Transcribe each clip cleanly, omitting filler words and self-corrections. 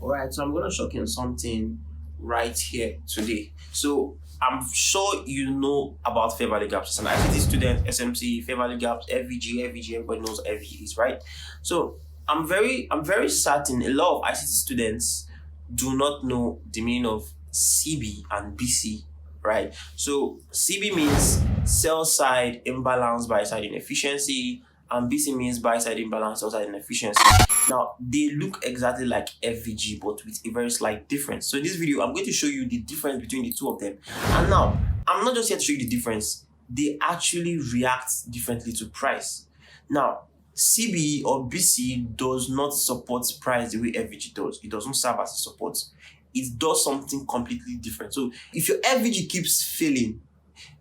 Alright, so I'm gonna show you something right here today. So I'm sure you know about fair value gaps. As an ICT student, SMC, fair value gaps, FVG, everybody knows FVGs, right? So I'm very certain a lot of ICT students do not know the meaning of SIBI and BISI, right? So SIBI means sell side imbalance, buy side inefficiency, and BISI means buy side imbalance, sell side inefficiency. Now they look exactly like FVG but with a very slight difference. So in this video I'm going to show you the difference between the two of them. And now I'm not just here to show you the difference, they actually react differently to price. Now CB or BC does not support price the way FVG does. It doesn't serve as a support. It does something completely different. So if your FVG keeps failing,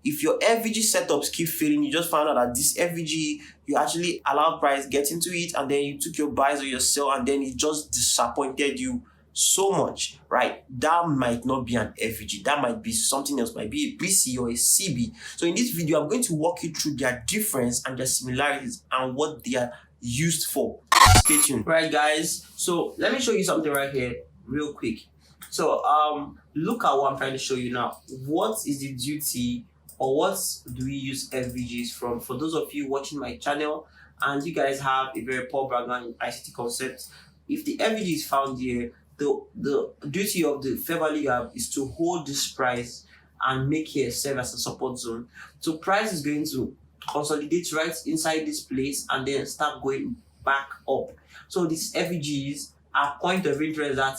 if your FVG setups keep failing, you just found out that this FVG, you actually allowed price get into it, and then you took your buys or your sell, and then it just disappointed you so much, right? That might not be an FVG. That might be something else, might be a BC or a CB. So in this video, I'm going to walk you through their difference and their similarities and what they are used for. Stay tuned. Right, guys. So let me show you something right here real quick. So look at what I'm trying to show you now. What is the duty, or what do we use FVGs from? For those of you watching my channel and you guys have a very poor background in ICT concepts, if the FVG is found here, the duty of the fair value gap is to hold this price and make here serve as a support zone. So price is going to consolidate right inside this place and then start going back up. So these FVGs are point of interest that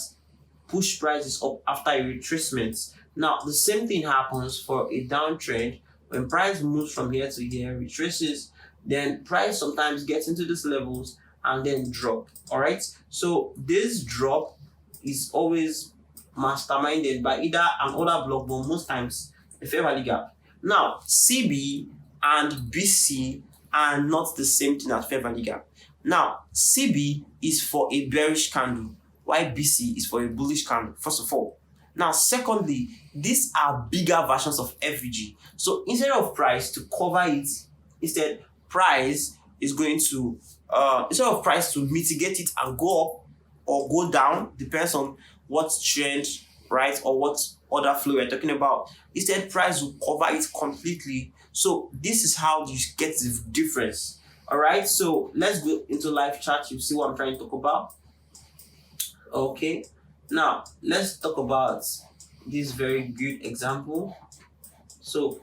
push prices up after a retracement. Now the same thing happens for a downtrend. When price moves from here to here, retraces, then price sometimes gets into these levels and then drop. All right, so this drop is always masterminded by either an order block, but most times a fair value gap. Now CB and BC are not the same thing as fair value gap. Now CB is for a bearish candle, while BC is for a bullish candle, first of all. Now mean, these are bigger versions of FVG. So instead of price to cover it, instead price is going to instead of price to mitigate it and go up or go down, depends on what trend, right, or what order flow we're talking about. Instead price will cover it completely. So this is how you get the difference. All right, so let's go into live chat. You see what I'm trying to talk about. Okay, now let's talk about this very good example. So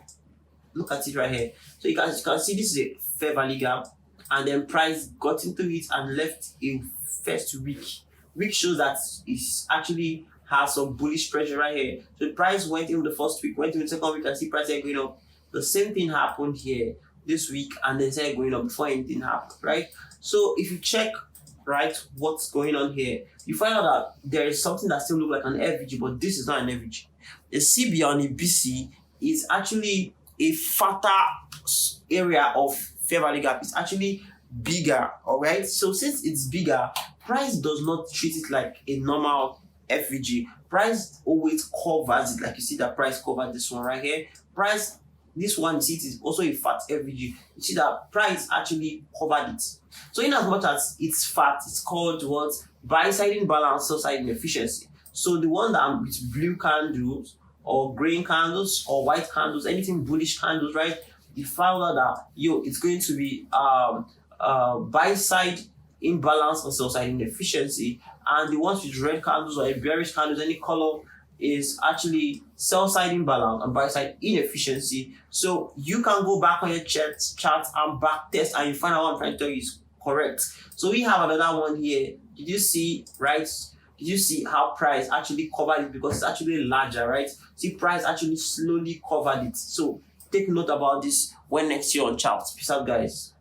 look at it right here. So you can see this is a fair value gap, and then price got into it and left a first week. Week shows that it actually has some bullish pressure right here. So the price went in the first week, went in the second week, and see price going up. The same thing happened here this week, and then started going up before anything happened, right? So if you check right what's going on here, you find out that there is something that still looks like an FVG, but this is not an FVG. A CB and a BC is actually a fatter area of fair value gap. It's actually bigger. All right, so since it's bigger, price does not treat it like a normal FVG. Price always covers it, like you see that price covered this one right here. Price, this one, you see it is also a fat FVG. You see that price actually covered it. So in as much as it's fat, it's called what? Buy side imbalance, sell side inefficiency. So the one that with blue candles or green candles or white candles, anything bullish candles, right? You found out that it's going to be buy side imbalance or sell side inefficiency, and the ones with red candles or bearish candles, any color, is actually sell side imbalance and buy side inefficiency. So you can go back on your chart and back test, and you find out what I'm trying to tell you is correct. So we have another one here. Did you see, right? Did you see how price actually covered it? Because it's actually larger, right? See, price actually slowly covered it. So take note about this when next you're on charts. Peace out, guys.